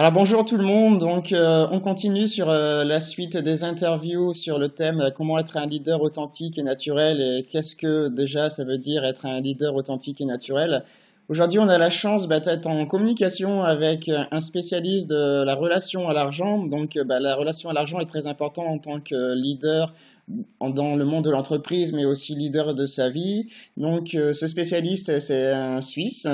Alors bonjour tout le monde, on continue sur la suite des interviews sur le thème comment être un leader authentique et naturel et qu'est-ce que déjà ça veut dire être un leader authentique et naturel. Aujourd'hui on a la chance d'être en communication avec un spécialiste de la relation à l'argent. La relation à l'argent est très importante en tant que leader dans le monde de l'entreprise mais aussi leader de sa vie. Ce spécialiste c'est un Suisse.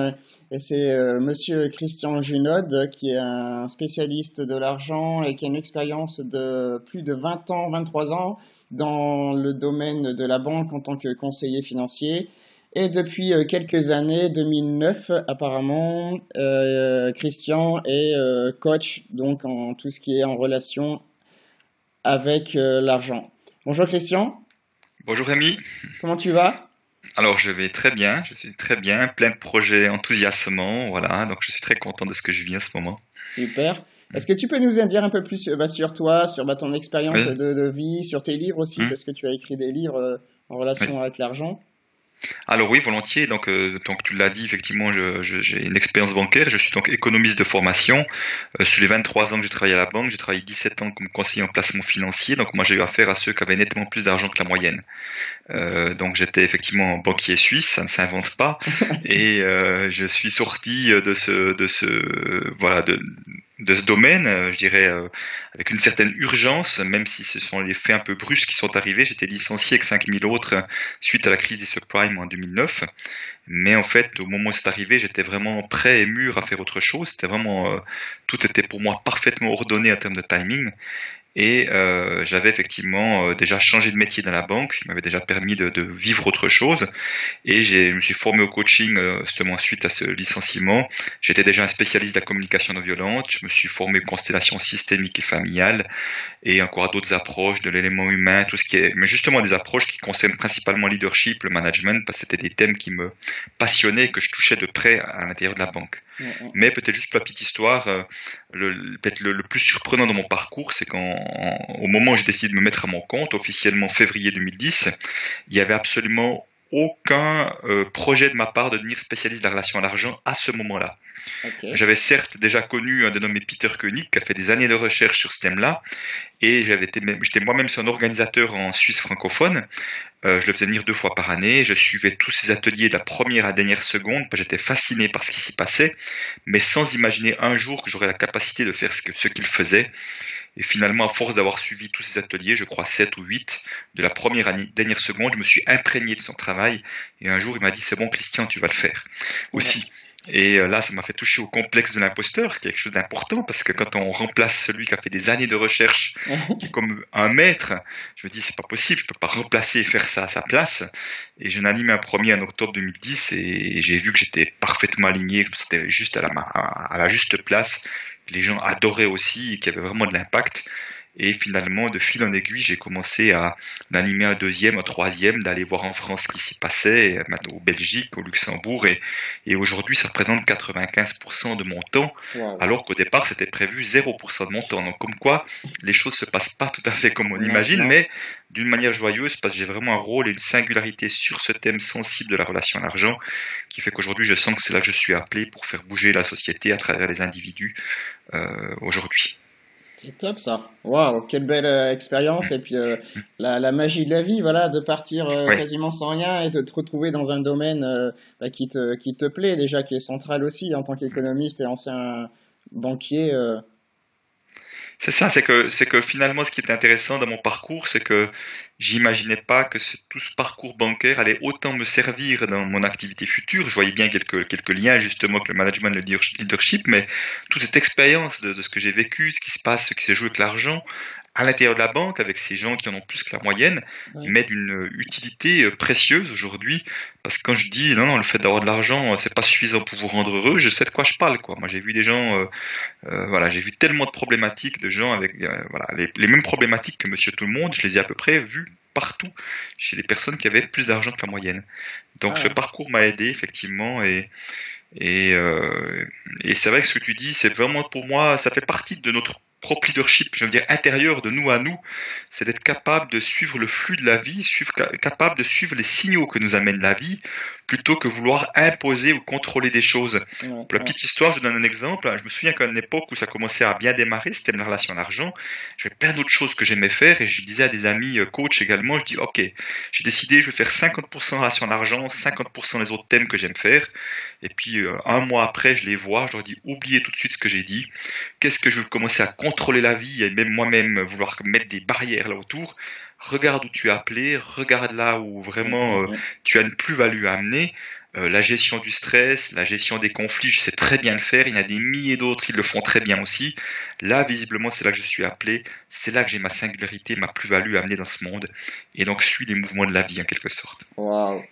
Et c'est Monsieur Christian Junod, qui est un spécialiste de l'argent et qui a une expérience de plus de 20 ans, 23 ans dans le domaine de la banque en tant que conseiller financier. Et depuis quelques années, 2009 apparemment, Christian est coach donc en tout ce qui est en relation avec l'argent. Bonjour Christian, Bonjour Rémi. comment tu vas? Alors je vais très bien, je suis très bien, plein de projets enthousiasmants, voilà, donc je suis très content de ce que je vis en ce moment. Super. Est-ce que tu peux nous en dire un peu plus sur toi, sur ton expérience Oui, de vie, sur tes livres aussi, parce que tu as écrit des livres en oui. relation avec l'argent? Alors oui, volontiers. Donc tu l'as dit, effectivement, j'ai une expérience bancaire. Je suis donc économiste de formation. Sur les 23 ans que j'ai travaillé à la banque, j'ai travaillé 17 ans comme conseiller en placement financier. Donc moi, j'ai eu affaire à ceux qui avaient nettement plus d'argent que la moyenne. Donc j'étais effectivement banquier suisse, ça ne s'invente pas. Et je suis sorti de ce domaine, je dirais, avec une certaine urgence, même si ce sont les faits un peu brusques qui sont arrivés. j'étais licencié avec 5000 autres suite à la crise des subprimes en 2009. Mais en fait, au moment où c'est arrivé, j'étais vraiment prêt et mûr à faire autre chose. C'était vraiment, tout était pour moi parfaitement ordonné en termes de timing. Et j'avais effectivement déjà changé de métier dans la banque, ce qui m'avait déjà permis de vivre autre chose. Et je me suis formé au coaching justement suite à ce licenciement. J'étais déjà un spécialiste de la communication non violente. Je me suis formé aux constellations systémiques et familiales et encore à d'autres approches de l'élément humain, tout ce qui est, mais justement des approches qui concernent principalement le leadership, le management, parce que c'était des thèmes qui me passionnaient et que je touchais de près à l'intérieur de la banque. Mm, Mais peut-être juste pour la petite histoire, peut-être le plus surprenant dans mon parcours, c'est au moment où j'ai décidé de me mettre à mon compte, officiellement février 2010, il y avait absolument aucun projet de ma part de devenir spécialiste de la relation à l'argent à ce moment-là. ok. J'avais certes déjà connu un dénommé Peter Koenig qui a fait des années de recherche sur ce thème-là, et j'étais moi-même son organisateur en Suisse francophone. Je le faisais venir 2 fois par année. Je suivais tous ces ateliers de la première à la dernière seconde. J'étais fasciné par ce qui s'y passait, mais sans imaginer un jour que j'aurais la capacité de faire ce qu'il faisait. Et finalement, à force d'avoir suivi tous ces ateliers, je crois 7 ou 8, de la première à la dernière seconde, je me suis imprégné de son travail. Et un jour, il m'a dit, c'est bon, Christian, tu vas le faire aussi. Et là, ça m'a fait toucher au complexe de l'imposteur, ce qui est quelque chose d'important, parce que quand on remplace celui qui a fait des années de recherche, qui est comme un maître, je me dis, c'est pas possible, je peux pas remplacer et faire ça à sa place. Et j'en animé un premier en octobre 2010 et j'ai vu que j'étais parfaitement aligné, que c'était juste à la juste place, que les gens adoraient aussi et qu'il y avait vraiment de l'impact. Et finalement, de fil en aiguille, j'ai commencé à animer un deuxième, un troisième, d'aller voir en France ce qui s'y passait, maintenant au Belgique, au Luxembourg, et aujourd'hui, ça représente 95% de mon temps, Wow. alors qu'au départ, c'était prévu 0% de mon temps. Donc, comme quoi, les choses se passent pas tout à fait comme on Non, imagine, non. mais d'une manière joyeuse, parce que j'ai vraiment un rôle et une singularité sur ce thème sensible de la relation à l'argent, qui fait qu'aujourd'hui, je sens que c'est là que je suis appelé pour faire bouger la société à travers les individus aujourd'hui. C'est top ça. Waouh, quelle belle expérience. Et puis la magie de la vie, voilà, de partir Oui. quasiment sans rien et de te retrouver dans un domaine qui te plaît déjà, qui est central aussi en tant qu'économiste et ancien banquier. C'est ça, c'est que finalement, ce qui est intéressant dans mon parcours, c'est que j'imaginais pas que tout ce parcours bancaire allait autant me servir dans mon activité future. Je voyais bien quelques liens justement avec le management, le leadership, mais toute cette expérience de ce que j'ai vécu, ce qui se passe, ce qui s'est joué avec l'argent, à l'intérieur de la banque, avec ces gens qui en ont plus que la moyenne, Ouais. m'est d'une utilité précieuse aujourd'hui. Parce que quand je dis non, non, le fait d'avoir de l'argent, c'est pas suffisant pour vous rendre heureux, je sais de quoi je parle, quoi. Moi, j'ai vu des gens voilà, j'ai vu tellement de problématiques de gens avec voilà, les mêmes problématiques que Monsieur Tout le Monde, je les ai à peu près vues partout chez les personnes qui avaient plus d'argent que la moyenne. Donc ce Ah, parcours m'a aidé effectivement et, euh, et c'est vrai que ce que tu dis, c'est vraiment pour moi, ça fait partie de notre propre leadership, je veux dire intérieur de nous à nous, c'est d'être capable de suivre le flux de la vie, capable de suivre les signaux que nous amène la vie plutôt que vouloir imposer ou contrôler des choses. Ouais, Pour la ouais. petite histoire, je donne un exemple. Je me souviens qu'à une époque où ça commençait à bien démarrer, c'était la relation à l'argent, j'avais plein d'autres choses que j'aimais faire et je disais à des amis coach également, je dis ok, j'ai décidé, je vais faire 50% relation à l'argent, 50% les autres thèmes que j'aime faire. Et puis un mois après, je les vois, je leur dis oubliez tout de suite ce que j'ai dit. Qu'est-ce que je veux commencer à contrôler la vie et même moi-même vouloir mettre des barrières là autour. Regarde où tu es appelé, regarde là où Mm, mm, vraiment mm. tu as une plus-value à amener. La gestion du stress, la gestion des conflits, je sais très bien le faire. Il y en a des milliers d'autres qui le font très bien aussi. Là, visiblement, c'est là que je suis appelé. C'est là que j'ai ma singularité, ma plus-value à amener dans ce monde. Et donc, je suis les mouvements de la vie, en quelque sorte. Waouh.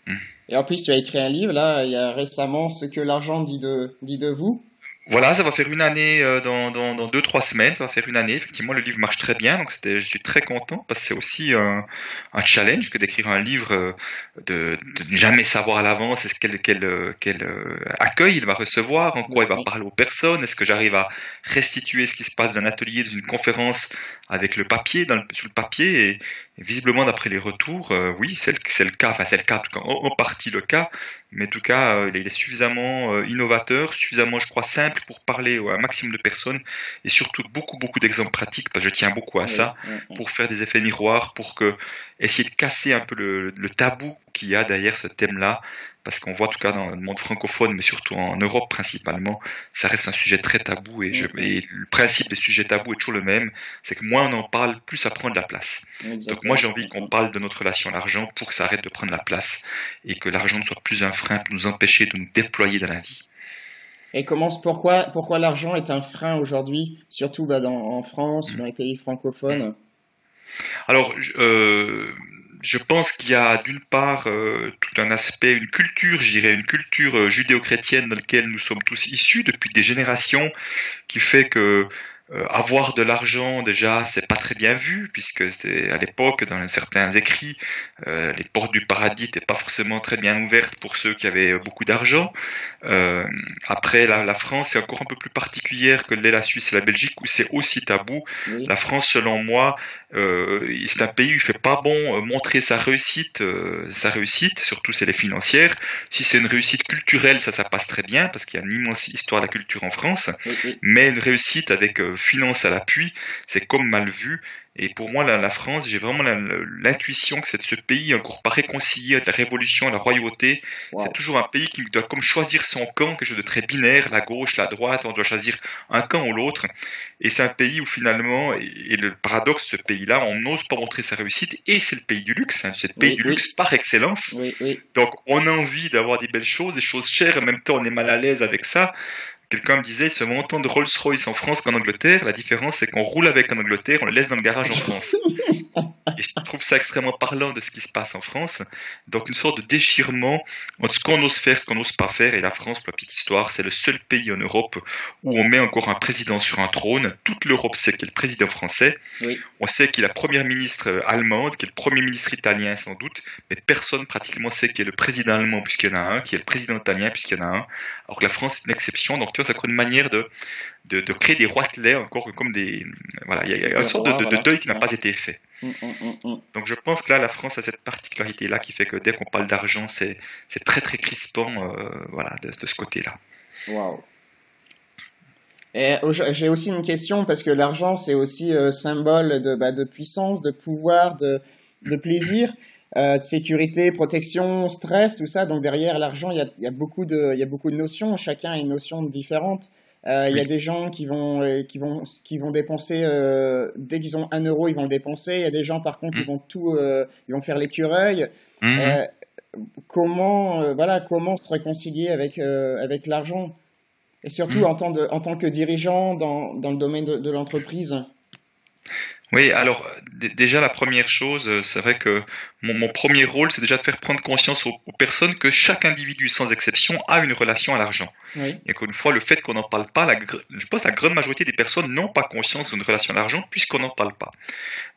Hmm. Et en plus, tu as écrit un livre, là, il y a récemment, Ce que l'argent dit de vous. Voilà, ça va faire une année dans 2, 3 semaines. Ça va faire une année. Effectivement, le livre marche très bien. Donc, je suis très content parce que c'est aussi un challenge que d'écrire un livre, de ne jamais savoir à l'avance quel accueil il va recevoir, en quoi il va Mm, parler aux personnes. Est-ce que j'arrive à restituer ce qui se passe d'un atelier, d'une conférence avec le papier, sur le papier et visiblement, d'après les retours, oui, c'est le cas. Enfin, c'est le cas, en tout cas, en partie le cas. Mais en tout cas, il est suffisamment innovateur, suffisamment, je crois, simple pour parler à un maximum de personnes et surtout beaucoup, beaucoup d'exemples pratiques, parce que je tiens beaucoup à oui, ça, pour faire des effets miroirs, essayer de casser un peu le tabou qu'il y a derrière ce thème-là, parce qu'on voit en tout cas dans le monde francophone, mais surtout en Europe principalement, ça reste un sujet très tabou oui. et le principe des sujets tabous est toujours le même, c'est que moins on en parle, plus ça prend de la place. Donc moi j'ai Exactement. envie qu'on parle de notre relation à l'argent pour que ça arrête de prendre la place et que l'argent ne soit plus un frein pour nous empêcher de nous déployer dans la vie. Et pourquoi l'argent est un frein aujourd'hui, surtout bah, en France, dans les pays francophones? Alors, je pense qu'il y a d'une part tout un aspect, une culture, je dirais une culture judéo-chrétienne dans laquelle nous sommes tous issus depuis des générations, qui fait que avoir de l'argent déjà c'est pas très bien vu puisque c'est à l'époque dans certains écrits les portes du paradis n'étaient pas forcément très bien ouvertes pour ceux qui avaient beaucoup d'argent. Euh, Après la France est encore un peu plus particulière que l'est la Suisse et la Belgique où c'est aussi tabou. Oui, La France selon moi c'est un pays où il fait pas bon montrer sa réussite surtout c'est les financières. Si c'est une réussite culturelle ça passe très bien parce qu'il y a une immense histoire de la culture en France, oui, oui. mais une réussite avec finance à l'appui, c'est comme mal vu. Et pour moi, la France, j'ai vraiment l'intuition que c'est ce pays encore pas réconcilié avec la révolution, la royauté. C'est Waouh. toujours un pays qui doit comme choisir son camp, quelque chose de très binaire, la gauche, la droite, on doit choisir un camp ou l'autre. Et c'est un pays où finalement, et le paradoxe de ce pays-là, on n'ose pas montrer sa réussite, et c'est le pays du luxe, hein, c'est le pays Oui, du oui, luxe par excellence. oui, oui. Donc on a envie d'avoir des choses chères, en même temps on est mal à l'aise avec ça. Quelqu'un me disait, il se vend autant de Rolls-Royce en France qu'en Angleterre. La différence, c'est qu'on roule avec en Angleterre, on le laisse dans le garage en France. Et je trouve ça extrêmement parlant de ce qui se passe en France. Donc une sorte de déchirement entre ce qu'on ose faire, ce qu'on n'ose pas faire. Et la France, pour la petite histoire, c'est le seul pays en Europe où on met encore un président sur un trône. Toute l'Europe sait qu'il est le président français. Oui, On sait qu'il est la première ministre allemande, qu'il est le premier ministre italien sans doute, mais personne pratiquement sait qu'il est le président allemand puisqu'il y en a un, qui est le président italien puisqu'il y en a un. Alors que la France est une exception. Donc tu vois, ça crée une manière de créer des roitelets encore comme des... Voilà, il y a une des sorte rois, de voilà. deuil qui n'a Ouais. pas été fait. Mm. Donc je pense que là, la France a cette particularité-là qui fait que dès qu'on parle d'argent, c'est très très crispant voilà, de ce côté-là. Waouh. Et j'ai aussi une question parce que l'argent, c'est aussi symbole bah, de puissance, de pouvoir, de plaisir, de sécurité, protection, stress, tout ça. Donc derrière l'argent, il y a il y a beaucoup de notions. Chacun a une notion différente. Il y a Oui. des gens qui vont dépenser dès qu'ils ont 1 euro, ils vont le dépenser. Il y a des gens, par contre, Mm. ils vont faire l'écureuil. Mhm. Euh, comment se réconcilier avec l'argent? Et surtout Mhm. en tant que dirigeant dans le domaine de l'entreprise. Oui, alors déjà la première chose, c'est vrai que mon premier rôle, c'est déjà de faire prendre conscience aux personnes que chaque individu, sans exception, a une relation à l'argent. Oui, Et qu'une fois, le fait qu'on n'en parle pas, je pense que la grande majorité des personnes n'ont pas conscience d'une relation à l'argent puisqu'on n'en parle pas.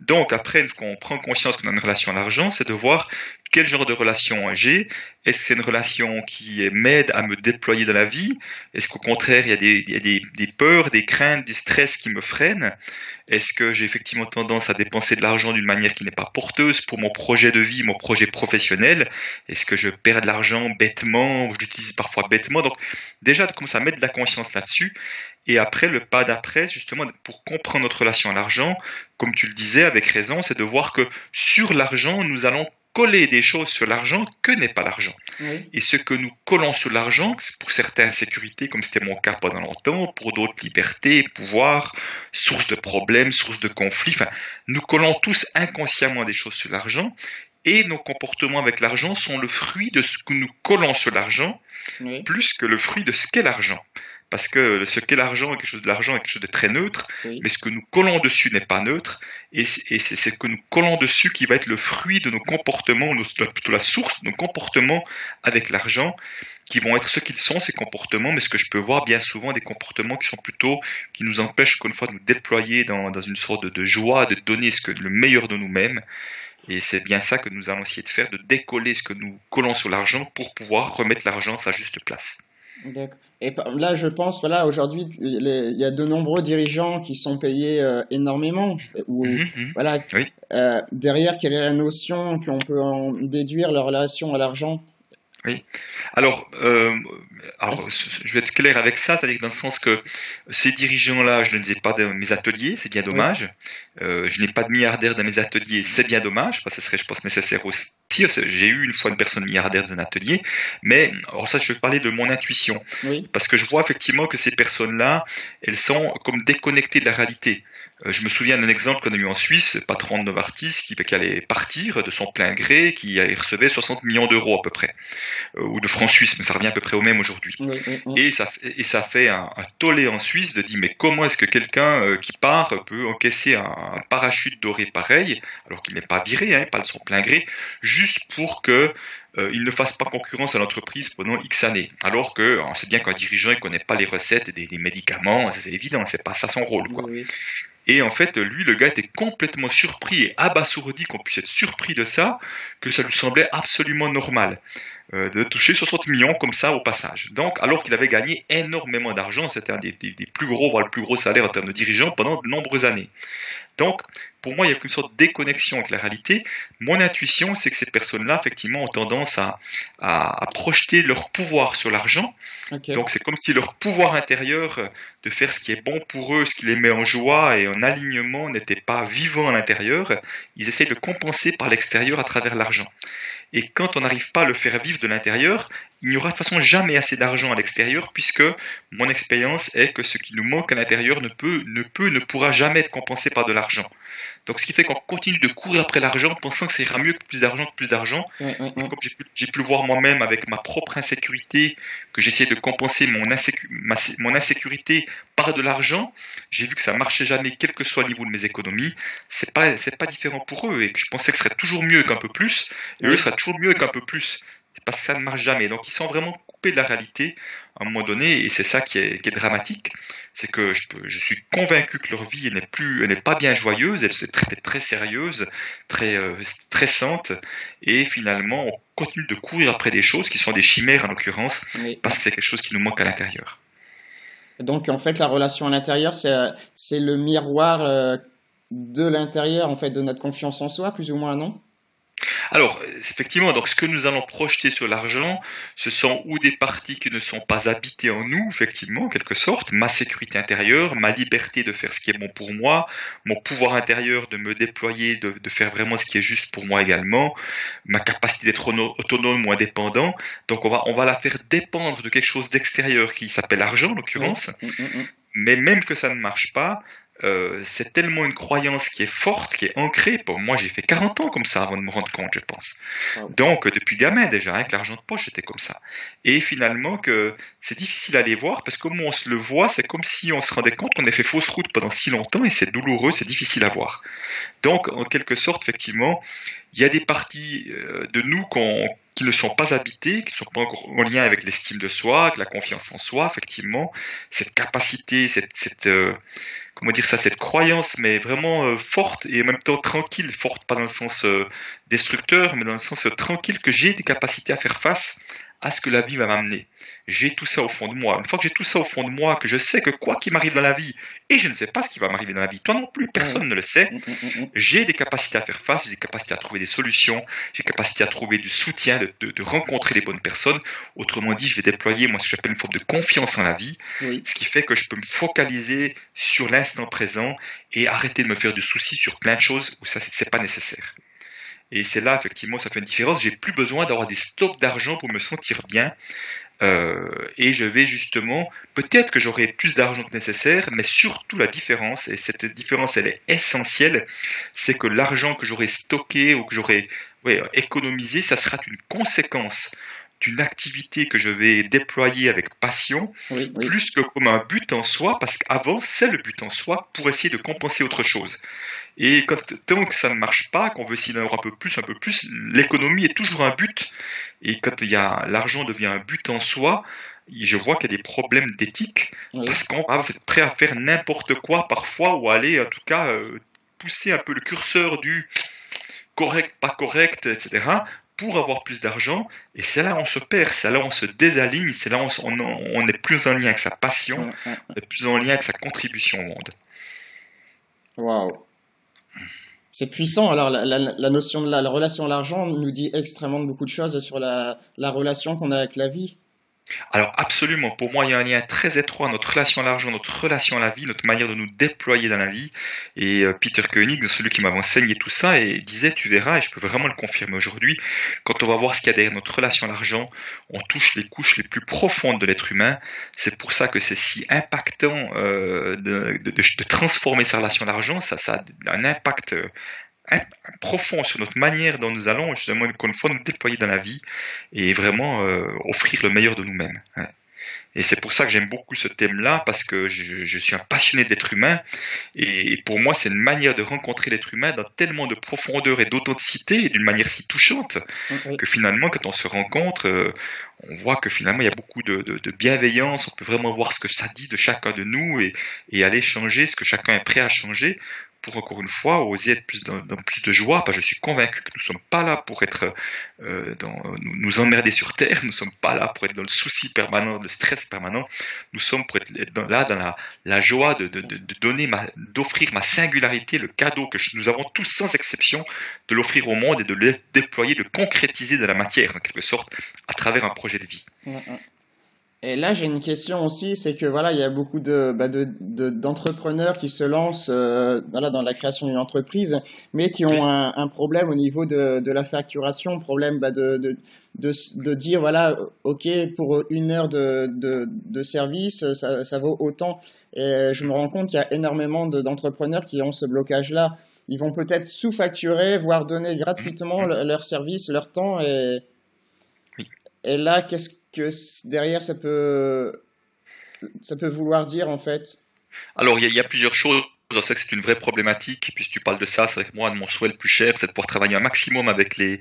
Donc après, quand on prend conscience qu'on a une relation à l'argent, c'est de voir quel genre de relation j'ai? Est-ce que c'est une relation qui m'aide à me déployer dans la vie? Est-ce qu'au contraire, il y a des peurs, des craintes, du stress qui me freinent? Est-ce que j'ai effectivement tendance à dépenser de l'argent d'une manière qui n'est pas porteuse pour mon projet de vie, mon projet professionnel? Est-ce que je perds de l'argent bêtement ou je l'utilise parfois bêtement? Donc déjà, de commencer à mettre de la conscience là-dessus. Et après, le pas d'après, justement, pour comprendre notre relation à l'argent, comme tu le disais avec raison, c'est de voir que sur l'argent, nous allons coller des choses sur l'argent que n'est pas l'argent. Oui. Et ce que nous collons sur l'argent, c'est pour certaines sécurité, comme c'était mon cas pendant longtemps, pour d'autres liberté, pouvoir, source de problèmes, source de conflits. Enfin, nous collons tous inconsciemment des choses sur l'argent et nos comportements avec l'argent sont le fruit de ce que nous collons sur l'argent Oui. plus que le fruit de ce qu'est l'argent. Parce que ce qu'est l'argent est quelque chose de l'argent est quelque chose de très neutre, Oui. mais ce que nous collons dessus n'est pas neutre, et c'est ce que nous collons dessus qui va être le fruit de nos comportements, plutôt la source de nos comportements avec l'argent, qui vont être ce qu'ils sont, ces comportements, mais ce que je peux voir bien souvent, des comportements qui sont plutôt, qui nous empêchent encore une fois de nous déployer dans une sorte de joie, de donner le meilleur de nous-mêmes. Et c'est bien ça que nous allons essayer de faire, de décoller ce que nous collons sur l'argent pour pouvoir remettre l'argent à sa juste place. D'accord. Et là, je pense, voilà, aujourd'hui, il y a de nombreux dirigeants qui sont payés énormément. Ou, Mhm, mhm. voilà, Oui. derrière, quelle est la notion qu'on peut en déduire leur relation à l'argent? Oui. Alors, Est-ce- je vais être clair avec ça, c'est-à-dire dans le sens que ces dirigeants-là, je ne les ai pas dans mes ateliers, c'est bien Oui, dommage. Je n'ai pas de milliardaire dans mes ateliers, c'est bien dommage, parce que ce serait, je pense, nécessaire aussi. J'ai eu une fois une personne milliardaire dans un atelier, mais alors ça, je vais parler de mon intuition, oui, parce que je vois effectivement que ces personnes-là, elles sont comme déconnectées de la réalité. Je me souviens d'un exemple qu'on a eu en Suisse, patron de Novartis qui allait partir de son plein gré, qui recevait 60 millions d'euros à peu près ou de francs suisses, mais ça revient à peu près au même aujourd'hui. oui, oui, oui. Et ça fait un tollé en Suisse de dire mais comment est-ce que quelqu'un qui part peut encaisser un parachute doré pareil, alors qu'il n'est pas viré, hein, pas de son plein gré, juste pour que il ne fasse pas concurrence à l'entreprise pendant X années. Alors que on sait bien qu'un dirigeant il connaît pas les recettes des médicaments, c'est évident, c'est pas ça son rôle, Oui, quoi. oui. Et en fait, lui, le gars était complètement surpris et abasourdi qu'on puisse être surpris de ça, que ça lui semblait absolument normal de toucher 60 millions comme ça au passage. Donc, alors qu'il avait gagné énormément d'argent, c'était un des plus gros, voire le plus gros salaire en termes de dirigeant pendant de nombreuses années. Donc, pour moi, il y a une sorte de déconnexion avec la réalité. Mon intuition, c'est que ces personnes-là, effectivement, ont tendance à projeter leur pouvoir sur l'argent. Ok. Donc, c'est comme si leur pouvoir intérieur de faire ce qui est bon pour eux, ce qui les met en joie et en alignement n'était pas vivant à l'intérieur. Ils essaient de le compenser par l'extérieur à travers l'argent. Et quand on n'arrive pas à le faire vivre de l'intérieur, il n'y aura de toute façon jamais assez d'argent à l'extérieur, puisque mon expérience est que ce qui nous manque à l'intérieur ne pourra jamais être compensé par de l'argent. Donc ce qui fait qu'on continue de courir après l'argent, pensant que ça ira mieux que plus d'argent, que plus d'argent. Oui, oui, Et oui. comme j'ai pu le voir moi-même avec ma propre insécurité, que j'essayais de compenser mon insécurité par de l'argent, j'ai vu que ça marchait jamais, quel que soit le niveau de mes économies. C'est pas différent pour eux, et que je pensais que ce serait toujours mieux qu'un peu plus, et eux, Oui. ce sera toujours mieux qu'un peu plus. C'est parce que ça ne marche jamais. Donc ils sont vraiment coupés de la réalité à un moment donné, et c'est ça qui est dramatique. C'est que je suis convaincu que leur vie elle n'est pas bien joyeuse, elle s'est très sérieuse, très stressante, et finalement on continue de courir après des choses qui sont des chimères en l'occurrence, Oui. parce que c'est quelque chose qui nous manque à l'intérieur. Donc, en fait, la relation à l'intérieur, c'est le miroir de l'intérieur, en fait, de notre confiance en soi, plus ou moins, non? Alors, effectivement, donc ce que nous allons projeter sur l'argent, ce sont ou des parties qui ne sont pas habitées en nous, effectivement, en quelque sorte, ma sécurité intérieure, ma liberté de faire ce qui est bon pour moi, mon pouvoir intérieur de me déployer, de faire vraiment ce qui est juste pour moi également, ma capacité d'être autonome ou indépendant. Donc, on va la faire dépendre de quelque chose d'extérieur qui s'appelle l'argent, en Oui. l'occurrence. Mais même que ça ne marche pas, c'est tellement une croyance qui est forte, qui est ancrée. Bon, moi, j'ai fait 40 ans comme ça avant de me rendre compte, je pense. Wow. Donc, depuis gamin déjà, avec l'argent de poche, j'étais comme ça. Et finalement, que c'est difficile à les voir parce que comme on se le voit, c'est comme si on se rendait compte qu'on a fait fausse route pendant si longtemps et c'est douloureux, c'est difficile à voir. Donc, en quelque sorte, effectivement, il y a des parties de nous qui ne sont pas habitées, qui ne sont pas encore en lien avec l'estime de soi, avec la confiance en soi, effectivement, cette capacité, comment dire ça, cette croyance, mais vraiment forte et en même temps tranquille, forte pas dans le sens destructeur, mais dans le sens tranquille que j'ai des capacités à faire face à ce que la vie va m'amener. J'ai tout ça au fond de moi. Une fois que j'ai tout ça au fond de moi, que je sais que quoi qu'il m'arrive dans la vie, et je ne sais pas ce qui va m'arriver dans la vie, toi non plus, Ouais. personne ne le sait, Mm. j'ai des capacités à faire face, j'ai des capacités à trouver des solutions, j'ai des capacités à trouver du soutien, de rencontrer les bonnes personnes. Autrement dit, je vais déployer moi ce que j'appelle une forme de confiance en la vie, Oui. ce qui fait que je peux me focaliser sur l'instant présent et arrêter de me faire du souci sur plein de choses où ça c'est pas nécessaire. Et c'est là effectivement ça fait une différence. J'ai plus besoin d'avoir des stocks d'argent pour me sentir bien. Et je vais justement, peut-être que j'aurai plus d'argent que nécessaire, mais surtout la différence, et cette différence elle est essentielle, c'est que l'argent que j'aurai stocké ou que j'aurai économisé, ça sera une conséquence d'une activité que je vais déployer avec passion, Oui, oui. plus que comme un but en soi, parce qu'avant c'est le but en soi pour essayer de compenser autre chose. Et tant que ça ne marche pas, qu'on veut essayer d'en avoir un peu plus, l'économie est toujours un but. Et quand l'argent devient un but en soi, je vois qu'il y a des problèmes d'éthique Oui. parce qu'on va être prêt à faire n'importe quoi parfois ou aller en tout cas pousser un peu le curseur du correct, pas correct, etc. pour avoir plus d'argent. Et c'est là où on se perd, c'est là où on se désaligne, c'est là où on est plus en lien avec sa passion, Ouais. on est plus en lien avec sa contribution au monde. Waouh. C'est puissant. Alors, la notion de la relation à l'argent nous dit extrêmement beaucoup de choses sur la relation qu'on a avec la vie. Alors absolument, pour moi, il y a un lien très étroit entre notre relation à l'argent, notre relation à la vie, notre manière de nous déployer dans la vie. Et Peter Koenig, celui qui m'avait enseigné tout ça, et disait, tu verras, et je peux vraiment le confirmer aujourd'hui, quand on va voir ce qu'il y a derrière notre relation à l'argent, on touche les couches les plus profondes de l'être humain. C'est pour ça que c'est si impactant de transformer sa relation à l'argent. Ça a un impact profond sur notre manière dont nous allons justement encore une fois nous déployer dans la vie et vraiment offrir le meilleur de nous-mêmes. Ouais. Et c'est pour ça que j'aime beaucoup ce thème-là, parce que je suis un passionné d'être humain, et pour moi c'est une manière de rencontrer l'être humain dans tellement de profondeur et d'authenticité, et d'une manière si touchante, Oui. que finalement quand on se rencontre, on voit que finalement il y a beaucoup de bienveillance, on peut vraiment voir ce que ça dit de chacun de nous, et aller changer ce que chacun est prêt à changer, pour encore une fois oser être plus dans plus de joie, parce que je suis convaincu que nous ne sommes pas là pour être nous emmerder sur terre, nous ne sommes pas là pour être dans le souci permanent, le stress permanent, nous sommes pour être là dans la joie de donner d'offrir ma singularité, le cadeau que nous avons tous sans exception, de l'offrir au monde et de le déployer, de concrétiser de la matière en quelque sorte à travers un projet de vie. Ouais. Et là, j'ai une question aussi, c'est que voilà, il y a beaucoup d'entrepreneurs qui se lancent voilà, dans la création d'une entreprise, mais qui ont Oui, un problème au niveau de la facturation, problème de dire voilà, ok, pour une heure de service, ça vaut autant. Et je me rends compte qu'il y a énormément d'entrepreneurs qui ont ce blocage-là. Ils vont peut-être sous-facturer, voire donner mhm, gratuitement mhm, leur service, leur temps, oui. et là, qu'est-ce que derrière ça peut vouloir dire en fait? Alors, il y a plusieurs choses. Je sais que c'est une vraie problématique. Et puis, si tu parles de ça, c'est vrai que moi, mon souhait le plus cher, c'est de pouvoir travailler un maximum avec les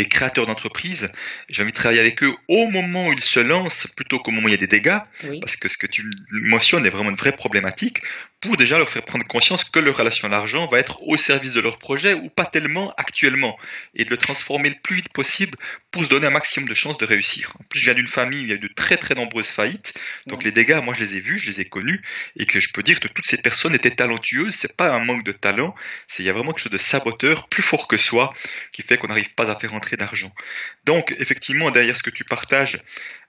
créateurs d'entreprises. J'ai envie de travailler avec eux au moment où ils se lancent, plutôt qu'au moment où il y a des dégâts. Oui, Parce que ce que tu mentionnes est vraiment une vraie problématique. Pour déjà leur faire prendre conscience que leur relation à l'argent va être au service de leur projet ou pas tellement actuellement. Et de le transformer le plus vite possible pour se donner un maximum de chances de réussir. En plus, je viens d'une famille où il y a eu de très très nombreuses faillites. Donc, oui, les dégâts, moi, je les ai vus, je les ai connus. Et que je peux dire que toutes ces personnes étaient talentueuses, c'est pas un manque de talent, il y a vraiment quelque chose de saboteur, plus fort que soi, qui fait qu'on n'arrive pas à faire entrer d'argent. Donc, effectivement, derrière ce que tu partages,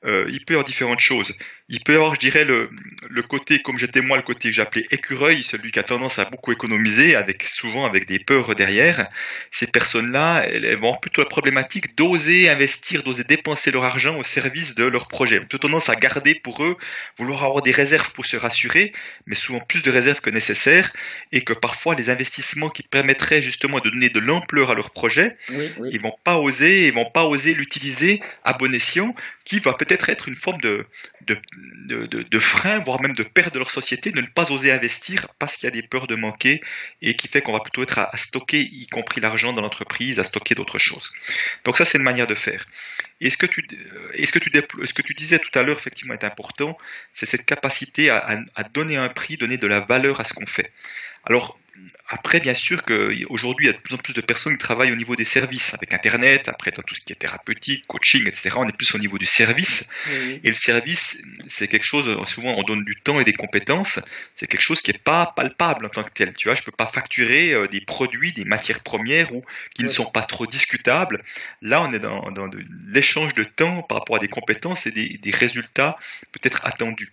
il peut y avoir différentes choses. Il peut y avoir, je dirais, le côté, comme j'étais moi, le côté que j'appelais écureuil, celui qui a tendance à beaucoup économiser, souvent avec des peurs derrière. Ces personnes-là, elles vont avoir plutôt la problématique d'oser investir, d'oser dépenser leur argent au service de leur projet. Elles ont plutôt tendance à garder pour eux, vouloir avoir des réserves pour se rassurer, mais souvent plus de réserves que nécessaire, et que parfois les investissements qui permettraient justement de donner de l'ampleur à leur projet, oui, oui, ils vont pas oser l'utiliser à bon escient, qui va peut-être peut-être être une forme de frein, voire même de perte de leur société, de ne pas oser investir parce qu'il y a des peurs de manquer et qui fait qu'on va plutôt être à stocker, y compris l'argent dans l'entreprise, à stocker d'autres choses. Donc ça, c'est une manière de faire. Et ce que tu disais tout à l'heure, effectivement, est important, c'est cette capacité à donner un prix, donner de la valeur à ce qu'on fait. Alors, après, bien sûr qu'aujourd'hui, il y a de plus en plus de personnes qui travaillent au niveau des services, avec Internet, après, dans tout ce qui est thérapeutique, coaching, etc. On est plus au niveau du service. Oui, Et le service, c'est quelque chose, souvent, on donne du temps et des compétences. C'est quelque chose qui n'est pas palpable en tant que tel. Tu vois, je peux pas facturer des produits, des matières premières ou qui ne oui, sont pas trop discutables. Là, on est dans l'échange de temps par rapport à des compétences et des résultats peut-être attendus.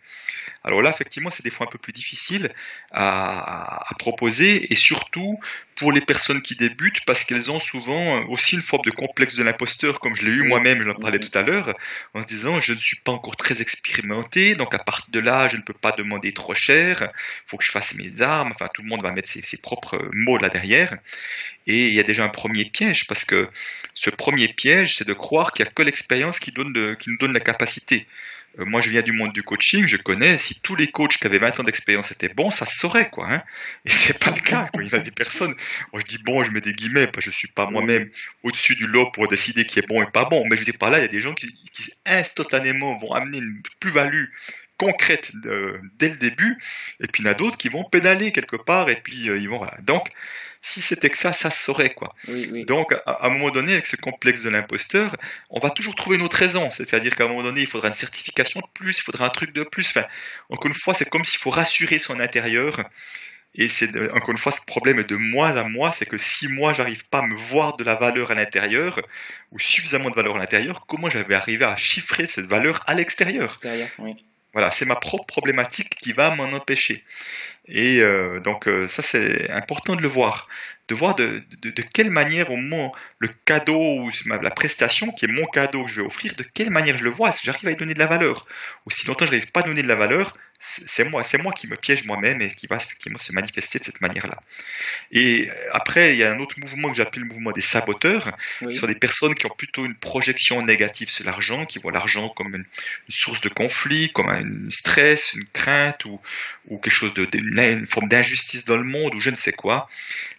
Alors là, effectivement, c'est des fois un peu plus difficile à proposer, et surtout pour les personnes qui débutent, parce qu'elles ont souvent aussi une forme de complexe de l'imposteur, comme je l'ai eu oui, moi-même, j'en parlais mhm, tout à l'heure, en se disant je ne suis pas encore très expérimenté, donc à partir de là, je ne peux pas demander trop cher, il faut que je fasse mes armes, enfin tout le monde va mettre ses propres mots là derrière, et il y a déjà un premier piège, parce que ce premier piège, c'est de croire qu'il n'y a que l'expérience qui nous donne la capacité. Moi, je viens du monde du coaching, je connais, si tous les coachs qui avaient 20 ans d'expérience étaient bons, ça se saurait, quoi, hein. Et c'est pas le cas, quoi. Il y a des personnes, moi je dis bon, je mets des guillemets, parce que je suis pas moi-même oui, au-dessus du lot pour décider qui est bon et pas bon, mais je veux dire par là, il y a des gens qui instantanément vont amener une plus-value concrète dès le début, et puis il y en a d'autres qui vont pédaler quelque part, et puis ils vont, voilà. Donc, si c'était que ça se saurait, quoi. oui, oui, Donc, à un moment donné, avec ce complexe de l'imposteur, on va toujours trouver une autre raison. C'est-à-dire qu'à un moment donné, il faudra une certification de plus, il faudra un truc de plus. Enfin, encore une fois, c'est comme s'il faut rassurer son intérieur. Et encore une fois, ce problème est de moi à moi. C'est que si moi, j'arrive pas à me voir de la valeur à l'intérieur, ou suffisamment de valeur à l'intérieur, comment j'avais arrivé à chiffrer cette valeur à l'extérieur? extérieur, oui. Voilà, c'est ma propre problématique qui va m'en empêcher. Et donc ça c'est important de voir de quelle manière au moment le cadeau ou la prestation qui est mon cadeau que je vais offrir, de quelle manière je le vois, est-ce que j'arrive à y donner de la valeur? Ou si longtemps je n'arrive pas à donner de la valeur, c'est moi qui me piège moi-même et qui va effectivement se manifester de cette manière-là. Et après, il y a un autre mouvement que j'appelle le mouvement des saboteurs, qui sont Oui, des personnes qui ont plutôt une projection négative sur l'argent, qui voient l'argent comme une source de conflit, comme un stress, une crainte ou quelque chose une forme d'injustice dans le monde ou je ne sais quoi.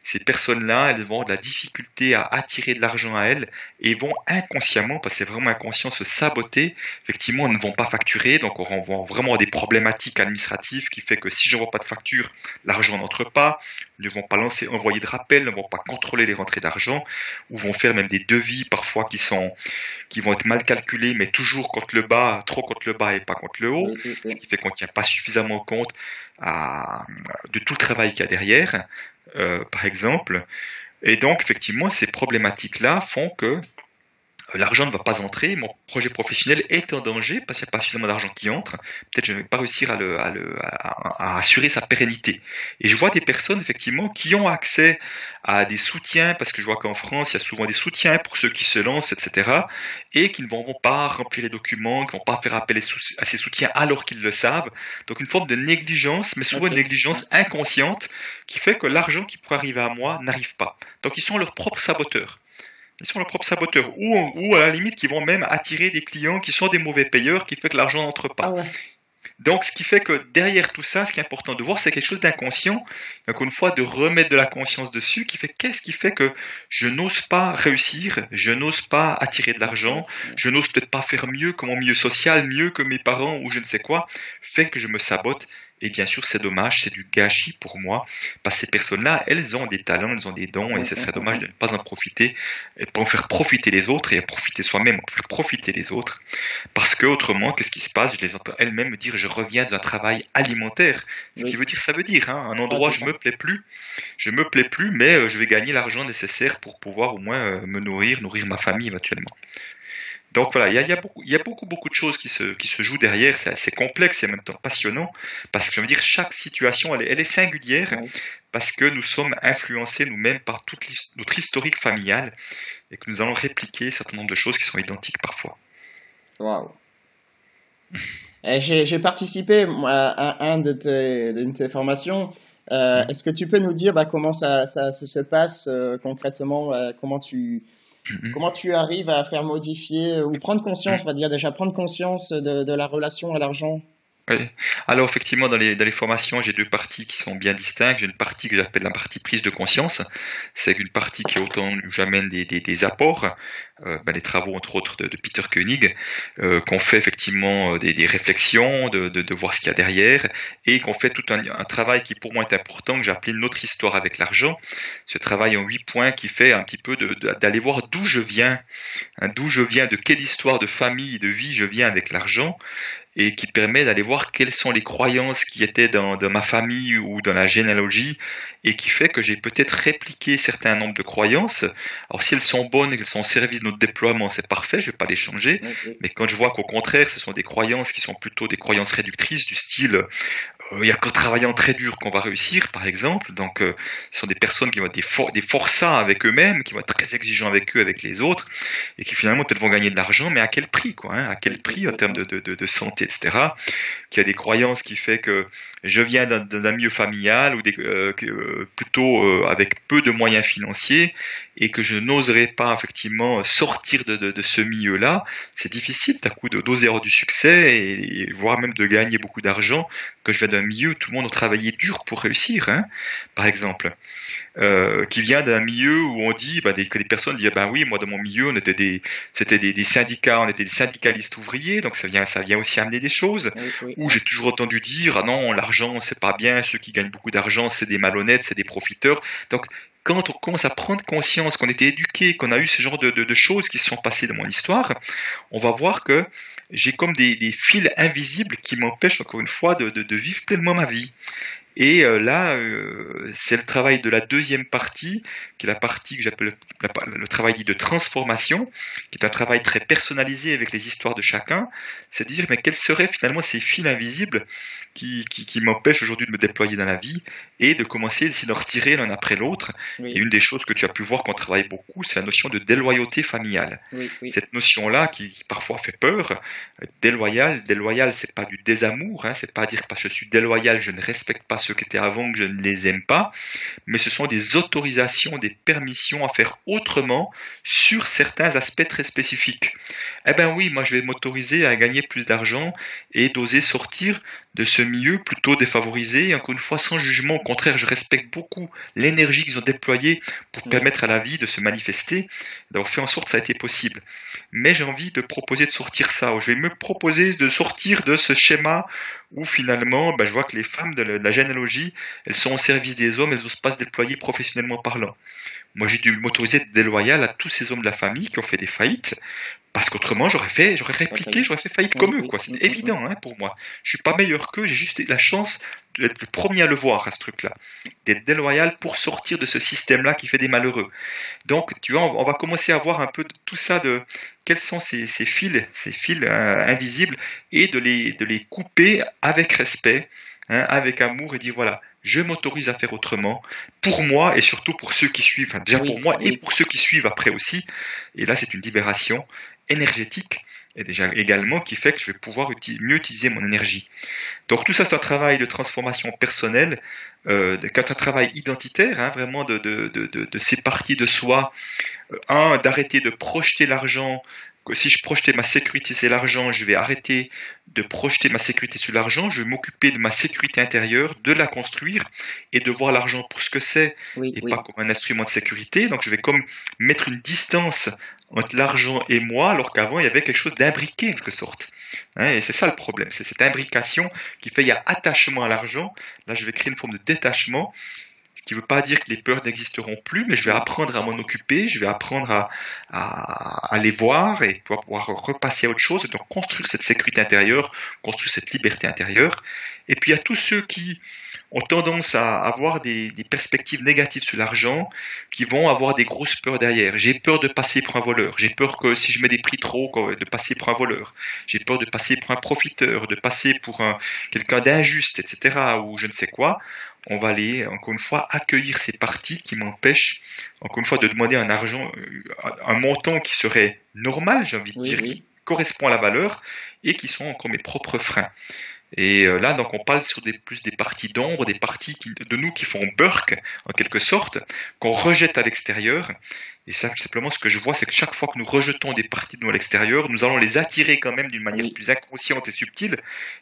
Ces personnes-là, elles vont avoir de la difficulté à attirer de l'argent à elles et vont inconsciemment, parce que c'est vraiment inconscient, se saboter. Effectivement, elles ne vont pas facturer, donc on va vraiment avoir des problématiques administratives qui fait que si je n'envoie pas de facture, l'argent n'entre pas. Ils ne vont pas envoyer de rappel, ne vont pas contrôler les rentrées d'argent, ou vont faire même des devis parfois qui vont être mal calculés, mais toujours contre le bas, trop contre le bas et pas contre le haut, oui, oui, ce oui. qui fait qu'on ne tient pas suffisamment compte de tout le travail qu'il y a derrière, par exemple. Et donc, effectivement, ces problématiques-là font que l'argent ne va pas entrer, mon projet professionnel est en danger parce qu'il n'y a pas suffisamment d'argent qui entre. Peut-être que je ne vais pas réussir à assurer sa pérennité. Et je vois des personnes effectivement qui ont accès à des soutiens, parce que je vois qu'en France, il y a souvent des soutiens pour ceux qui se lancent, etc. Et qui ne vont pas remplir les documents, qui ne vont pas faire appel à ces soutiens alors qu'ils le savent. Donc une forme de négligence, mais souvent Ok. une négligence inconsciente qui fait que l'argent qui pourrait arriver à moi n'arrive pas. Donc ils sont leurs propres saboteurs. Ils sont leurs propres saboteurs. Ou à la limite, qui vont même attirer des clients qui sont des mauvais payeurs, qui fait que l'argent n'entre Ah pas. ouais. Donc, ce qui fait que derrière tout ça, ce qui est important de voir, c'est quelque chose d'inconscient. Donc, une fois, de remettre de la conscience dessus, qui fait qu'est-ce qui fait que je n'ose pas réussir, je n'ose pas attirer de l'argent, Attirer. Ouais. je n'ose peut-être pas faire mieux que mon milieu social, mieux que mes parents ou je ne sais quoi, fait que je me sabote. Et bien sûr, c'est dommage, c'est du gâchis pour moi, parce que ces personnes-là, elles ont des talents, elles ont des dons, et ce serait dommage de ne pas en profiter, et de pas en faire profiter les autres, et en profiter soi-même, en faire profiter les autres. Parce que autrement, qu'est-ce qui se passe? Je les entends elles-mêmes me dire je reviens d'un travail alimentaire. Ce qui Oui. veut dire, ça veut dire, hein, un Ah, endroit c'est où ça. je me plais plus, mais je vais gagner l'argent nécessaire pour pouvoir au moins me nourrir ma famille éventuellement. Donc voilà, il y a beaucoup de choses qui se jouent derrière. C'est assez complexe et en même temps passionnant parce que je veux dire chaque situation, elle est singulière Oui. parce que nous sommes influencés nous-mêmes par toute notre historique familial et que nous allons répliquer un certain nombre de choses qui sont identiques parfois. Waouh. J'ai participé moi, à un d'une de tes formations. Mhm. Est-ce que tu peux nous dire bah, comment ça se passe concrètement, comment tu Mhm. Comment tu arrives à faire modifier ou prendre conscience, on va dire déjà prendre conscience de la relation à l'argent? Oui. Alors effectivement, dans les formations, j'ai deux parties qui sont bien distinctes. J'ai une partie que j'appelle la partie prise de conscience. C'est une partie qui autant où j'amène des apports, les travaux entre autres de Peter Koenig, qu'on fait effectivement des réflexions, de voir ce qu'il y a derrière, et qu'on fait tout un travail qui pour moi est important, que j'ai appelé notre histoire avec l'argent. Ce travail en 8 points qui fait un petit peu d'aller voir d'où je viens, hein, d'où je viens, de quelle histoire de famille, de vie je viens avec l'argent et qui permet d'aller voir quelles sont les croyances qui étaient dans ma famille ou dans la généalogie et qui fait que j'ai peut-être répliqué certains nombres de croyances. Alors si elles sont bonnes et qu'elles sont au service de notre déploiement, c'est parfait, je vais pas les changer. Oui, oui. Mais quand je vois qu'au contraire, ce sont des croyances qui sont plutôt des croyances réductrices du style il y a qu'en travaillant très dur qu'on va réussir, par exemple. Donc, ce sont des personnes qui vont être des forçats avec eux-mêmes, qui vont être très exigeants avec eux, avec les autres, et qui finalement peut-être vont gagner de l'argent, mais à quel prix, quoi, hein, à quel Oui, oui, prix en oui, termes oui. de santé, etc. Qui a des croyances qui fait que je viens d'un milieu familial ou plutôt avec peu de moyens financiers et que je n'oserais pas effectivement sortir de ce milieu-là. C'est difficile d'un coup d'oser avoir du succès et voire même de gagner beaucoup d'argent que je viens d'un milieu où tout le monde a travaillé dur pour réussir, hein, par exemple, qui vient d'un milieu où on dit, que des personnes disent, ah ben oui, moi dans mon milieu, c'était des syndicats, on était des syndicalistes ouvriers, donc ça vient aussi amener des choses. Oui, oui, Où oui. j'ai toujours entendu dire, ah non, l'argent c'est pas bien, ceux qui gagnent beaucoup d'argent c'est des malhonnêtes, c'est des profiteurs. Donc quand on commence à prendre conscience qu'on était éduqué, qu'on a eu ce genre de choses qui se sont passées dans mon histoire, on va voir que j'ai comme des fils invisibles qui m'empêchent encore une fois de vivre pleinement ma vie. Et là, c'est le travail de la deuxième partie, qui est la partie que j'appelle le travail dit de transformation, qui est un travail très personnalisé avec les histoires de chacun. C'est de dire, mais quels seraient finalement ces fils invisibles qui m'empêchent aujourd'hui de me déployer dans la vie et de commencer d'essayer d'en retirer l'un après l'autre. Et Oui, une des choses que tu as pu voir qu'on travaille beaucoup, c'est la notion de déloyauté familiale. oui, oui. Cette notion-là qui parfois fait peur, déloyal, c'est pas du désamour, hein, c'est pas dire que parce que je suis déloyal, je ne respecte pas ceux qui étaient avant, que je ne les aime pas, mais ce sont des autorisations, des permissions à faire autrement sur certains aspects très spécifiques. Eh ben oui, moi je vais m'autoriser à gagner plus d'argent et d'oser sortir de ce milieu plutôt défavorisé, et encore une fois sans jugement, au contraire, je respecte beaucoup l'énergie qu'ils ont déployée pour Oui, permettre à la vie de se manifester, d'avoir fait en sorte que ça a été possible. Mais j'ai envie de proposer de sortir ça, je vais me proposer de sortir de ce schéma où finalement, je vois que les femmes de la généalogie, elles sont au service des hommes, elles n'osent pas se déployer professionnellement parlant. Moi, j'ai dû m'autoriser d'être déloyal à tous ces hommes de la famille qui ont fait des faillites, parce qu'autrement, j'aurais la répliqué, faillite. j'aurais fait faillite Oui, comme eux, oui. quoi. C'est évident, hein, pour moi. Je suis pas meilleur qu'eux, j'ai juste eu la chance d'être le premier à le voir, à ce truc-là. D'être déloyal pour sortir de ce système-là qui fait des malheureux. Donc, tu vois, on va commencer à voir un peu de tout ça de quels sont ces fils invisibles, et de les couper avec respect, hein, avec amour, et dire voilà, je m'autorise à faire autrement, pour moi et surtout pour ceux qui suivent, enfin, déjà pour Oui, moi et oui. pour ceux qui suivent après aussi. Et là, c'est une libération énergétique et déjà également qui fait que je vais pouvoir mieux utiliser mon énergie. Donc tout ça, c'est un travail de transformation personnelle, un travail identitaire, hein, vraiment de ces parties de soi. D'arrêter de projeter l'argent. Si je projetais ma sécurité sur l'argent, je vais arrêter de projeter ma sécurité sur l'argent. Je vais m'occuper de ma sécurité intérieure, de la construire et de voir l'argent pour ce que c'est Oui, et pas oui. comme un instrument de sécurité. Donc je vais comme mettre une distance entre l'argent et moi, alors qu'avant il y avait quelque chose d'imbriqué en quelque sorte. Hein, et c'est ça le problème, c'est cette imbrication qui fait il y a attachement à l'argent. Là, je vais créer une forme de détachement, ce qui ne veut pas dire que les peurs n'existeront plus, mais je vais apprendre à m'en occuper, je vais apprendre à les voir et pouvoir repasser à autre chose, et donc construire cette sécurité intérieure, construire cette liberté intérieure. Et puis il y a tous ceux qui ont tendance à avoir des perspectives négatives sur l'argent, qui vont avoir des grosses peurs derrière. J'ai peur de passer pour un voleur, j'ai peur que si je mets des prix trop, de passer pour un voleur, j'ai peur de passer pour un profiteur, de passer pour quelqu'un d'injuste, etc., ou je ne sais quoi. On va aller, encore une fois, accueillir ces parties qui m'empêchent, encore une fois, de demander un argent, un montant qui serait normal, j'ai envie de Oui, dire, qui oui. correspond à la valeur, et qui sont encore mes propres freins. Et là, donc, on parle sur plus des parties d'ombre, des parties de nous qui font burk, en quelque sorte, qu'on rejette à l'extérieur. Et ça, simplement, ce que je vois, c'est que chaque fois que nous rejetons des parties de nous à l'extérieur, nous allons les attirer quand même d'une manière Oui, plus inconsciente et subtile,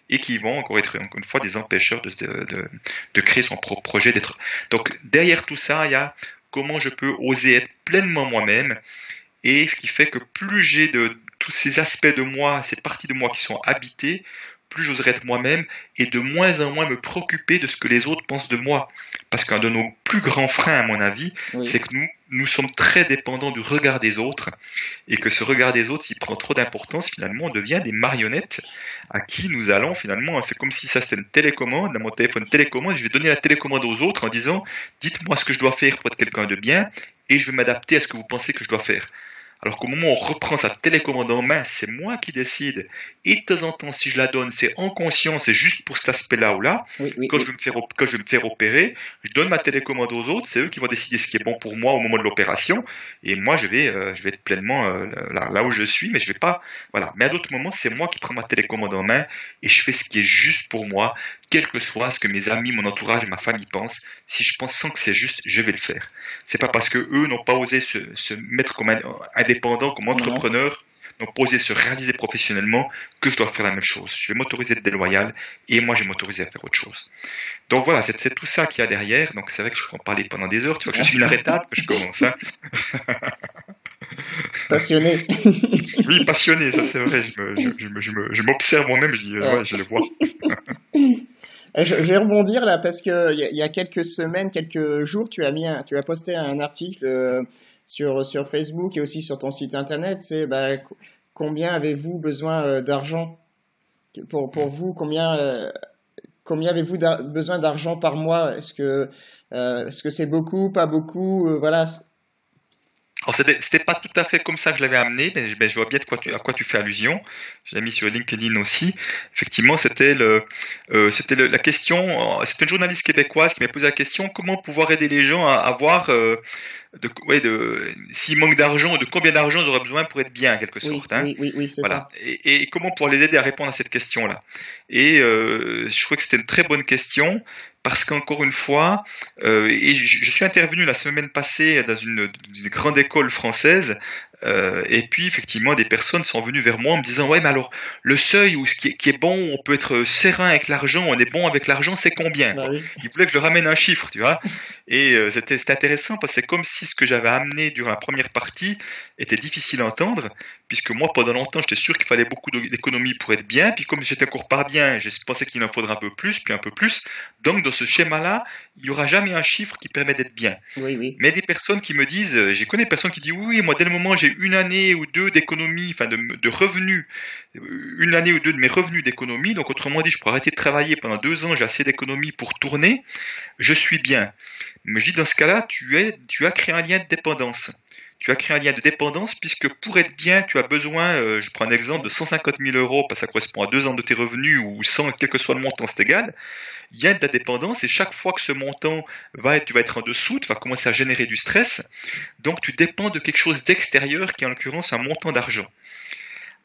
et qui vont encore être, encore une fois, des empêcheurs de créer son propre projet, d'être. Donc, derrière tout ça, il y a comment je peux oser être pleinement moi-même, et ce qui fait que plus j'ai de tous ces aspects de moi, ces parties de moi qui sont habitées, plus j'oserai être moi-même et de moins en moins me préoccuper de ce que les autres pensent de moi. Parce qu'un de nos plus grands freins, à mon avis, c'est oui. que nous sommes très dépendants du regard des autres et que ce regard des autres, s'il prend trop d'importance, finalement, on devient des marionnettes à qui nous allons finalement, c'est comme si ça c'était une télécommande, dans mon téléphone télécommande, je vais donner la télécommande aux autres en disant, dites-moi ce que je dois faire pour être quelqu'un de bien et je vais m'adapter à ce que vous pensez que je dois faire. Alors qu'au moment où on reprend sa télécommande en main, c'est moi qui décide. Et de temps en temps, si je la donne, c'est en conscience, c'est juste pour cet aspect-là ou là. Oui, oui, Quand je oui. vais quand je vais me faire opérer, je donne ma télécommande aux autres, c'est eux qui vont décider ce qui est bon pour moi au moment de l'opération. Et moi, je vais être pleinement là où je suis, mais je vais pas. Voilà. Mais à d'autres moments, c'est moi qui prends ma télécommande en main et je fais ce qui est juste pour moi, quel que soit ce que mes amis, mon entourage et ma famille pensent. Si je pense sans que c'est juste, je vais le faire. C'est pas parce que eux n'ont pas osé se mettre comme indépendant, comme Non, non. entrepreneur, n'ont pas osé se réaliser professionnellement, que je dois faire la même chose. Je vais m'autoriser à être déloyal et moi je vais m'autoriser à faire autre chose. Donc voilà, c'est tout ça qu'il y a derrière. Donc c'est vrai que je peux en parler pendant des heures. Tu vois que je suis inarrêtable, que je commence. Hein. Passionné. Oui, passionné, ça c'est vrai. Je m'observe moi-même, je dis, Ouais. ouais, je le vois. Je vais rebondir là parce que il y a quelques semaines, quelques jours, tu as posté un article sur Facebook et aussi sur ton site internet. C'est bah, combien avez-vous besoin d'argent pour vous? Combien avez-vous besoin d'argent par mois? Est-ce que c'est beaucoup, pas beaucoup? Voilà. Alors, c'était pas tout à fait comme ça que je l'avais amené, mais je vois bien à quoi tu fais allusion. Je l'ai mis sur LinkedIn aussi. Effectivement, la question. C'était une journaliste québécoise qui m'a posé la question comment pouvoir aider les gens à avoir s'ils manquent d'argent, de combien d'argent ils auraient besoin pour être bien, en quelque Oui, sorte. Hein. oui, oui, oui, c'est Voilà. ça. Et comment pouvoir les aider à répondre à cette question-là. Et je trouvais que c'était une très bonne question parce qu'encore une fois, je suis intervenu la semaine passée dans une grande école française et puis effectivement des personnes sont venues vers moi en me disant ouais mais alors le seuil où qui est bon, on peut être serein avec l'argent, on est bon avec l'argent, c'est combien Bah quoi. oui. Ils voulaient que je leur ramène un chiffre, tu vois. Et c'était intéressant parce que c'est comme si ce que j'avais amené durant la première partie était difficile à entendre puisque moi, pendant longtemps, j'étais sûr qu'il fallait beaucoup d'économies pour être bien. Puis comme j'étais encore pas bien, je pensais qu'il en faudrait un peu plus, puis un peu plus. Donc, dans ce schéma-là, il n'y aura jamais un chiffre qui permet d'être bien. Oui, oui. Mais des personnes qui me disent, j'ai connu des personnes qui disent, oui, moi, dès le moment où j'ai une année ou deux d'économie, enfin de revenus, une année ou deux de mes revenus d'économie, donc autrement dit, je pourrais arrêter de travailler pendant 2 ans, j'ai assez d'économie pour tourner, je suis bien. Mais je dis, dans ce cas-là, tu as créé un lien de dépendance. Tu as créé un lien de dépendance puisque pour être bien, tu as besoin, je prends un exemple, de 150 000 euros, parce que ça correspond à 2 ans de tes revenus, ou 100, quel que soit le montant, c'est égal. Il y a de la dépendance et chaque fois que ce montant tu vas être en dessous, tu vas commencer à générer du stress. Donc tu dépends de quelque chose d'extérieur qui est en l'occurrence un montant d'argent.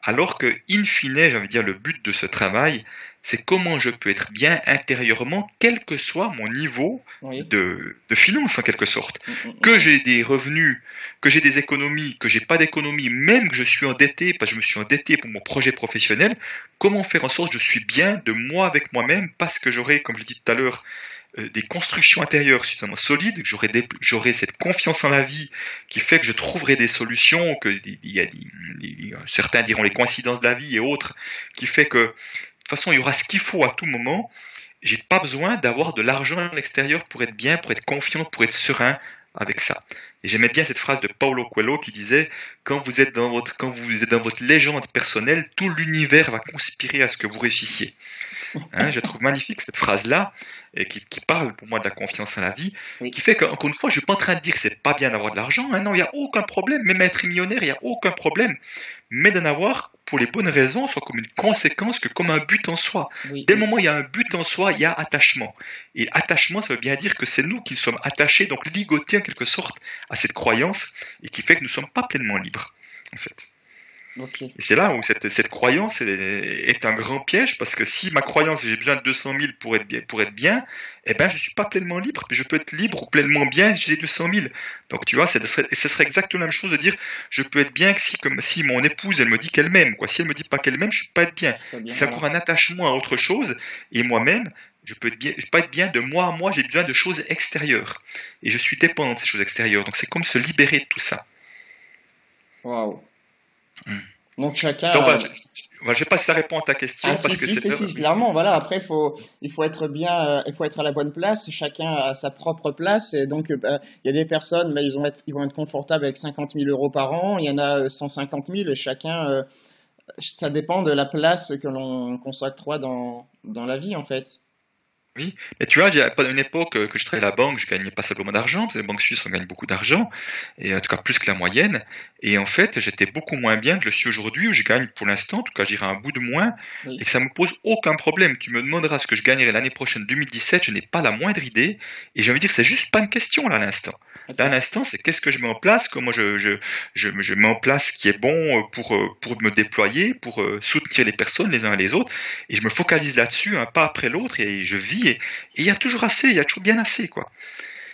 Alors que, in fine, j'ai envie de dire, le but de ce travail, c'est comment je peux être bien intérieurement, quel que soit mon niveau Oui. de finance, en quelque sorte. Mm, mm, Que mm. j'ai des revenus, que j'ai des économies, que j'ai pas d'économies, même que je suis endetté, parce que je me suis endetté pour mon projet professionnel, comment faire en sorte que je suis bien de moi avec moi-même, parce que j'aurai, comme je l'ai dit tout à l'heure, des constructions intérieures suffisamment solides, que j'aurai cette confiance en la vie qui fait que je trouverai des solutions, que certains diront les coïncidences de la vie et autres, qui fait que de toute façon il y aura ce qu'il faut à tout moment. J'ai pas besoin d'avoir de l'argent à l'extérieur pour être bien, pour être confiant, pour être serein avec ça. Et j'aimais bien cette phrase de Paulo Coelho qui disait quand vous êtes dans votre légende personnelle, tout l'univers va conspirer à ce que vous réussissiez. Hein, je trouve magnifique cette phrase-là, et qui parle pour moi de la confiance en la vie, Oui. qui fait qu'encore une fois, je ne suis pas en train de dire que c'est pas bien d'avoir de l'argent. Hein, non, il n'y a aucun problème. Même être millionnaire, il n'y a aucun problème. Mais d'en avoir pour les bonnes raisons, soit comme une conséquence que comme un but en soi. Oui, Dès le oui. moment où il y a un but en soi, il y a attachement. Et attachement, ça veut bien dire que c'est nous qui sommes attachés, donc ligotés en quelque sorte à cette croyance, et qui fait que nous ne sommes pas pleinement libres, en fait. Ok. Et c'est là où cette croyance est un grand piège, parce que si ma croyance, j'ai besoin de 200 000 pour être bien, eh ben, je suis pas pleinement libre. Je peux être libre ou pleinement bien si j'ai 200 000. Donc, tu vois, ce serait exactement la même chose de dire, je peux être bien que si, comme si mon épouse, elle me dit qu'elle m'aime, quoi. Si elle me dit pas qu'elle m'aime, je peux pas être bien. Je serais bien, C'est voilà. encore un attachement à autre chose. Et moi-même, je peux pas être bien de moi à moi, j'ai besoin de choses extérieures. Et je suis dépendant de ces choses extérieures. Donc, c'est comme se libérer de tout ça. Waouh. Hmm. Donc Donc, chacun. voilà, je sais pas si ça répond à ta Ah question, si parce que si c'est si vrai. si clairement voilà après il faut être bien il faut être à la bonne place, chacun a sa propre place et donc bah, il y a des personnes mais ils vont être confortables avec 50 000 € par an, il y en a 150 000 et chacun ça dépend de la place que l'on consacre dans la vie en fait. Oui, mais tu vois, il y a pas une époque que je travaillais à la banque, je gagnais pas simplement d'argent, parce que les banques suisses, on gagne beaucoup d'argent, et en tout cas plus que la moyenne. Et en fait, j'étais beaucoup moins bien que je suis aujourd'hui, où je gagne pour l'instant, en tout cas, je dirais un bout de moins, et Oui. que ça me pose aucun problème. Tu me demanderas ce que je gagnerai l'année prochaine 2017, je n'ai pas la moindre idée, et j'ai envie de dire, c'est juste pas une question là à l'instant. Là, à Ok. l'instant, c'est qu'est-ce que je mets en place, comment je mets en place ce qui est bon pour me déployer, pour soutenir les personnes les uns et les autres, et je me focalise là-dessus, un pas après l'autre, et je vis, et il y a toujours assez, il y a toujours bien assez, quoi.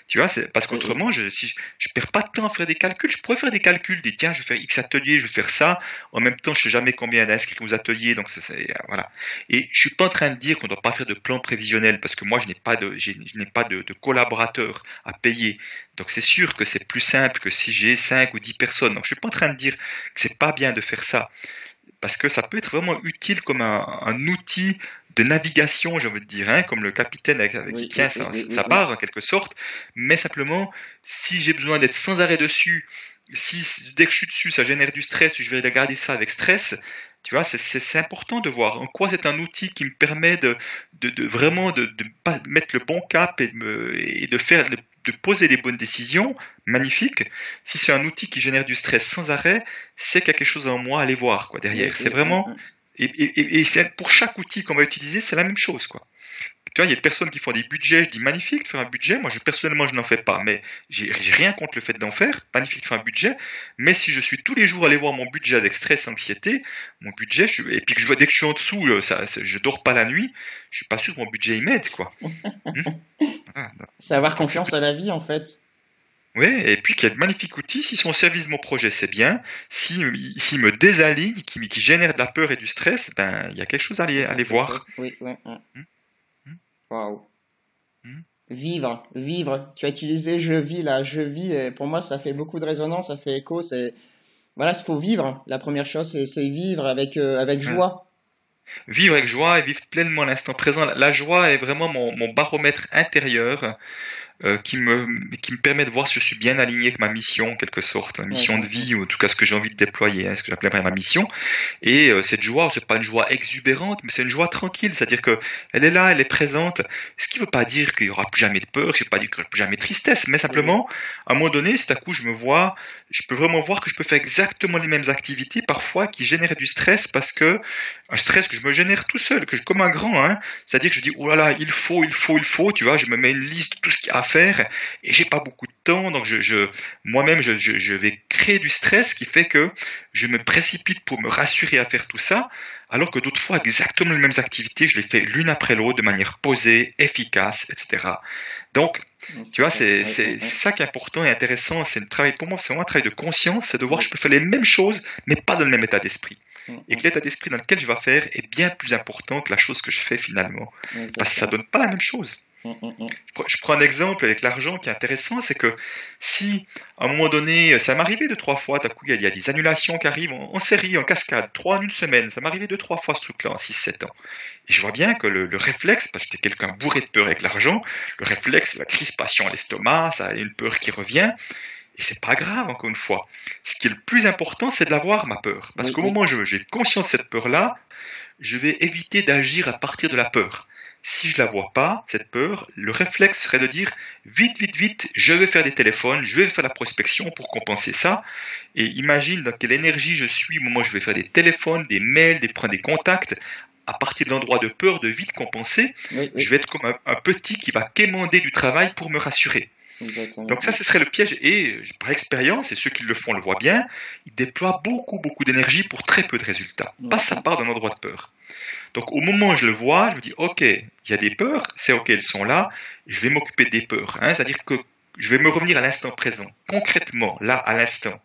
Tu vois, c'est parce Oui, oui. qu'autrement, si je perds pas de temps à faire des calculs, je pourrais faire des calculs, dire tiens, je vais faire X ateliers, je vais faire ça. En même temps, je sais jamais combien d'inscrits aux ateliers, donc voilà. Et je suis pas en train de dire qu'on doit pas faire de plan prévisionnel, parce que moi, je n'ai pas de collaborateurs à payer. Donc c'est sûr que c'est plus simple que si j'ai 5 ou 10 personnes. Donc je suis pas en train de dire que c'est pas bien de faire ça, parce que ça peut être vraiment utile comme un outil de navigation, j'ai envie de dire, hein, comme le capitaine qui Oui, tient oui, oui, oui, oui, sa oui. barre en quelque sorte, mais simplement, si j'ai besoin d'être sans arrêt dessus, si dès que je suis dessus, ça génère du stress, je vais regarder ça avec stress, tu vois, c'est important de voir en quoi c'est un outil qui me permet de vraiment de pas mettre le bon cap et de faire de poser les bonnes décisions, magnifique. Si c'est un outil qui génère du stress sans arrêt, c'est quelque chose en moi à aller voir quoi Oui, derrière. C'est oui, vraiment et pour chaque outil qu'on va utiliser, c'est la même chose quoi. Tu vois, il y a des personnes qui font des budgets, je dis magnifique de faire un budget. Moi, personnellement, je n'en fais pas, mais j'ai rien contre le fait d'en faire. Magnifique de faire un budget. Mais si je suis tous les jours allé voir mon budget avec stress, anxiété, mon budget, et puis que je vois dès que je suis en dessous, je dors pas la nuit, je suis pas sûr que mon budget y m'aide, quoi. Hmm. Voilà. C'est avoir Donc c'est confiance à la vie en fait. oui, et puis qu'il y a de magnifiques outils. S'ils sont au service de mon projet, c'est bien. S'ils me désalignent, qui génèrent de la peur et du stress, ben, il y a quelque chose Il y a à aller quelque voir. chose. Oui, oui, oui. Hmm, hmm, Waouh. hmm. Vivre, vivre. Tu as utilisé je vis là, je vis. Et pour moi, ça fait beaucoup de résonance, ça fait écho. C'est voilà, il faut vivre. La première chose, c'est vivre avec Voilà. joie. Vivre avec joie et vivre pleinement l'instant présent. La joie est vraiment mon baromètre intérieur qui me permet de voir si je suis bien aligné avec ma mission, en quelque sorte, ma Ouais, mission de vie, ou en tout cas ce que j'ai envie de déployer, hein, ce que j'appellerais ma mission. Et cette joie, c'est pas une joie exubérante, mais c'est une joie tranquille, c'est-à-dire que elle est là, elle est présente. Ce qui veut pas dire qu'il y aura plus jamais de peur, ce qui veut pas dire qu'il y aura plus jamais de tristesse, mais oui, oui. simplement, à un moment donné, si à coup je me vois, je peux vraiment voir que je peux faire exactement les mêmes activités, parfois qui génèrent du stress, parce que un stress que je me génère tout seul, comme un grand, hein. C'est-à-dire que je dis, oh là là, il faut, tu vois, je me mets une liste de tout ce qu'il y a à faire, et j'ai pas beaucoup de temps, donc moi-même, je vais créer du stress qui fait que je me précipite pour me rassurer à faire tout ça, alors que d'autres fois, exactement les mêmes activités, je les fais l'une après l'autre de manière posée, efficace, etc. Donc, Non, tu c'est vois, clair. Oui, oui, c'est oui. ça qui est important et intéressant. C'est le travail, pour moi, c'est vraiment un travail de conscience, c'est de voir que Oui. je peux faire les mêmes choses, mais pas dans le même état d'esprit. Mm, Et que mm. l'état d'esprit dans lequel je vais faire est bien plus important que la chose que je fais finalement. Parce que ça Exactement. donne pas la même chose. Mm, mm, mm. Je prends un exemple avec l'argent qui est intéressant, c'est que si à un moment donné, ça m'est arrivé deux, trois fois, d'un coup il y a des annulations qui arrivent en série, en cascade, trois en une semaine, ça m'est arrivé deux, trois fois ce truc-là en 6 7 ans. Et je vois bien que le réflexe, parce que j'étais quelqu'un bourré de peur avec l'argent, le réflexe, la crispation à l'estomac, ça a une peur qui revient, et c'est pas grave encore une fois. Ce qui est le plus important, c'est de l'avoir, ma peur. Parce Oui, qu'au oui. moment où j'ai conscience de cette peur-là, je vais éviter d'agir à partir de la peur. Si je la vois pas, cette peur, le réflexe serait de dire vite, vite, vite, je vais faire des téléphones, je vais faire la prospection pour compenser ça. Et imagine dans quelle énergie je suis au moment où je vais faire des téléphones, des mails, prendre des contacts. À partir de l'endroit de peur, de vite compenser, Oui, je oui. vais être comme un petit qui va quémander du travail pour me rassurer. Exactement. Donc ça, ce serait le piège. Et par expérience, et ceux qui le font le voient bien, ils déploient beaucoup, beaucoup d'énergie pour très peu de résultats. Parce que ça part d'un endroit de peur. Donc au moment où je le vois, je me dis, ok, il y a des peurs, c'est ok, elles sont là, je vais m'occuper des peurs. C'est-à-dire que je vais me revenir à l'instant présent, concrètement, là, à l'instant.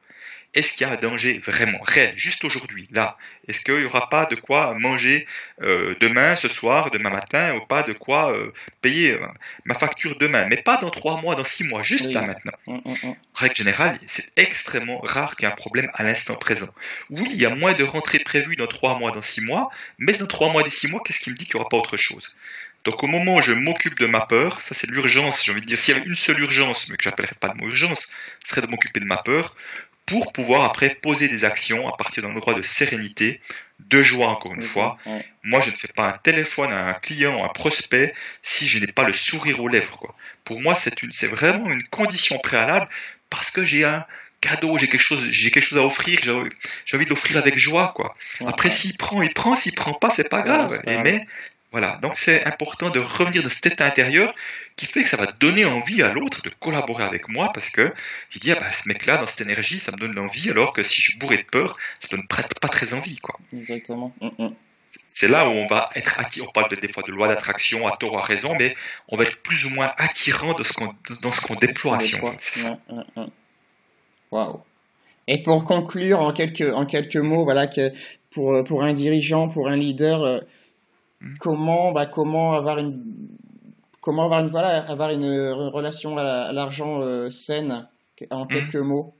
Est-ce qu'il y a un danger vraiment réel, juste aujourd'hui, là? Est-ce qu'il n'y aura pas de quoi manger demain, ce soir, demain matin, ou pas de quoi payer ma facture demain, mais pas dans 3 mois, dans 6 mois, juste là Oui. maintenant. En règle générale, c'est extrêmement rare qu'il y ait un problème à l'instant présent. Oui, il y a moins de rentrées prévues dans 3 mois, dans 6 mois, mais dans 3 mois, des 6 mois, qu'est-ce qui me dit qu'il n'y aura pas autre chose? Donc au moment où je m'occupe de ma peur, ça c'est l'urgence, j'ai envie de dire, s'il y avait une seule urgence, mais que j'appellerais pas de mot urgence, ce serait de m'occuper de ma peur, pour pouvoir après poser des actions à partir d'un endroit de sérénité, de joie encore une fois. Moi, je ne fais pas un téléphone à un client, à un prospect, si je n'ai pas le sourire aux lèvres, quoi. Pour moi, c'est vraiment une condition préalable parce que j'ai un cadeau, j'ai quelque chose à offrir, j'ai envie de l'offrir avec joie, quoi. Après, s'il prend, s'il prend pas, c'est pas grave. Mais voilà, donc c'est important de revenir de cet état intérieur qui fait que ça va donner envie à l'autre de collaborer avec moi parce que il dit, ah bah, ce mec-là, dans cette énergie, ça me donne l'envie, alors que si je suis bourré de peur, ça donne pas très envie, quoi. Exactement. C'est là où on va être attirant. On parle des fois de loi d'attraction, à tort ou à raison, mais on va être plus ou moins attirant dans ce qu'on déploie. Waouh. Et pour conclure en quelques mots, voilà, pour un dirigeant, pour un leader, comment avoir une relation à l'argent saine en quelques mots.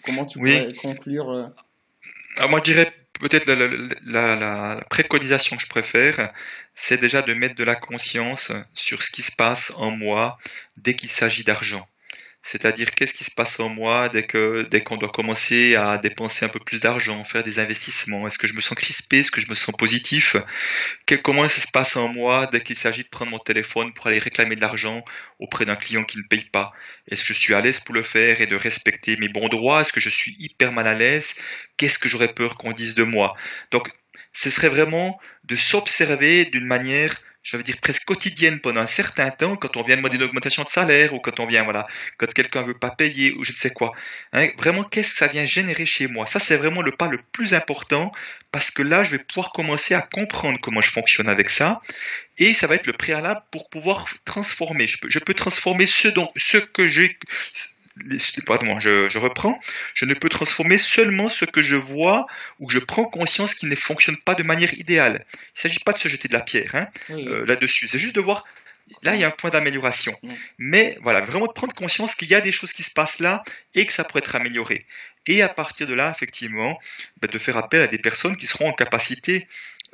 Comment tu Oui. pourrais conclure Alors moi, je dirais peut-être la préconisation que je préfère, c'est déjà de mettre de la conscience sur ce qui se passe en moi dès qu'il s'agit d'argent. C'est-à-dire, qu'est-ce qui se passe en moi dès qu'on doit commencer à dépenser un peu plus d'argent, faire des investissements? Est-ce que je me sens crispé? Est-ce que je me sens positif? Comment ça se passe en moi dès qu'il s'agit de prendre mon téléphone pour aller réclamer de l'argent auprès d'un client qui ne paye pas? Est-ce que je suis à l'aise pour le faire et de respecter mes bons droits? Est-ce que je suis hyper mal à l'aise? Qu'est-ce que j'aurais peur qu'on dise de moi? Donc, ce serait vraiment de s'observer d'une manière, je veux dire, presque quotidienne pendant un certain temps, quand on vient demander une augmentation de salaire, ou quand on vient, voilà, quand quelqu'un veut pas payer, ou je ne sais quoi. Vraiment, qu'est-ce que ça vient générer chez moi? Ça, c'est vraiment le pas le plus important, parce que là, je vais pouvoir commencer à comprendre comment je fonctionne avec ça, et ça va être le préalable pour pouvoir transformer. Je peux transformer ce que j'ai, pardon, je reprends. Je ne peux transformer seulement ce que je vois ou que je prends conscience qu'il ne fonctionne pas de manière idéale. Il ne s'agit pas de se jeter de la pierre là-dessus. C'est juste de voir, là, il y a un point d'amélioration. Mais voilà, vraiment de prendre conscience qu'il y a des choses qui se passent là et que ça pourrait être amélioré. Et à partir de là, effectivement, de faire appel à des personnes qui seront en capacité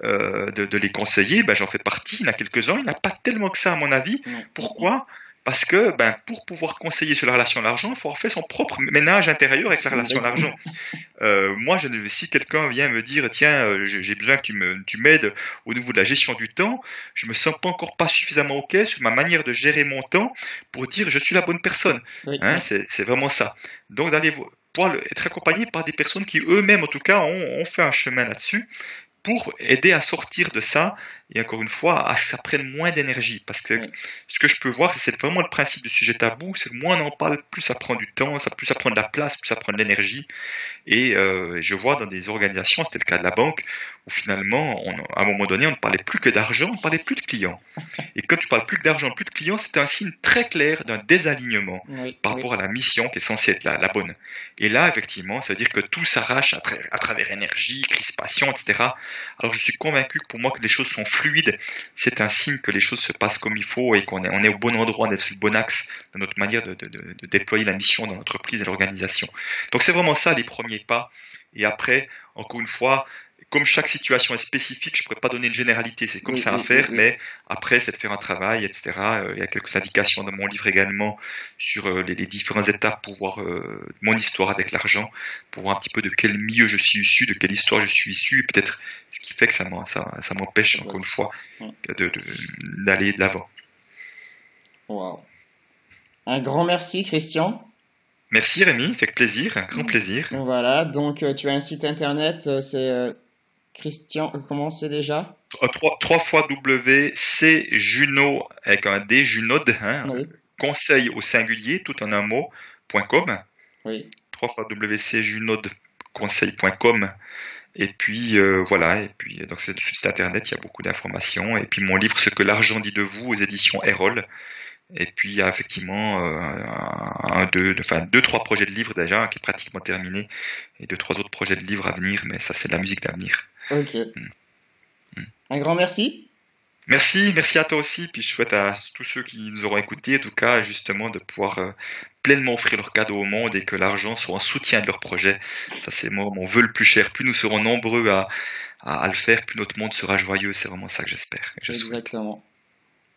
de les conseiller. J'en fais partie, il y en a quelques-uns, il n'y en a pas tellement que ça à mon avis. Pourquoi ? Parce que pour pouvoir conseiller sur la relation à l'argent, il faut avoir fait son propre ménage intérieur avec la relation à l'argent. Moi, si quelqu'un vient me dire, tiens, j'ai besoin que tu m'aides au niveau de la gestion du temps, je me sens pas suffisamment OK sur ma manière de gérer mon temps pour dire je suis la bonne personne. C'est vraiment ça. Donc, pouvoir être accompagné par des personnes qui eux-mêmes, en tout cas, ont fait un chemin là-dessus, pour aider à sortir de ça et encore une fois à ce que ça prenne moins d'énergie, parce que ce que je peux voir, c'est vraiment le principe du sujet tabou, c'est que moins on en parle, plus ça prend du temps, plus ça prend de la place, plus ça prend de l'énergie. Et je vois dans des organisations, c'était le cas de la banque, où finalement à un moment donné on ne parlait plus que d'argent, on ne parlait plus de clients. Et quand tu parles plus que d'argent, plus de clients, c'est un signe très clair d'un désalignement par rapport à la mission qui est censée être la bonne. Et là effectivement ça veut dire que tout s'arrache à travers énergie, crispation, etc. Alors je suis convaincu que pour moi que les choses sont fluides, c'est un signe que les choses se passent comme il faut et qu'on est au bon endroit, on est sur le bon axe dans notre manière de déployer la mission dans l'entreprise et l'organisation. Donc c'est vraiment ça les premiers pas. Et après, encore une fois, comme chaque situation est spécifique, je ne pourrais pas donner une généralité, c'est comme ça à faire, mais après, c'est de faire un travail, etc. Il y a quelques indications dans mon livre également sur les différentes étapes pour voir mon histoire avec l'argent, pour voir un petit peu de quel milieu je suis issu, de quelle histoire je suis issu, et peut-être ce qui fait que ça m'empêche, encore une fois, d'aller de l'avant. Wow. Un grand merci, Christian. Merci Rémi, c'est avec plaisir, un grand plaisir. Voilà, donc tu as un site internet, c'est Christian, comment c'est déjà? 3 fois W, C Juno avec un D, Junod, conseil au singulier, tout en un mot.com. Oui. www.junodconseil.com. Et puis voilà, et puis donc c'est sur le site internet, il y a beaucoup d'informations. Et puis mon livre Ce que l'argent dit de vous aux éditions Erol. Et puis il y a effectivement deux, trois projets de livres déjà qui est pratiquement terminé, et deux, trois autres projets de livres à venir, mais ça c'est de la musique d'avenir. Ok. Un grand merci. Merci à toi aussi, puis je souhaite à tous ceux qui nous auront écoutés, en tout cas, justement, de pouvoir pleinement offrir leurs cadeaux au monde et que l'argent soit en soutien de leur projet. Ça, c'est mon vœu le plus cher. Plus nous serons nombreux à le faire, plus notre monde sera joyeux. C'est vraiment ça que j'espère. Exactement.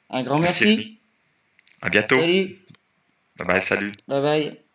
Un grand Merci. merci. À bientôt. Salut. Bye bye, salut. Bye bye.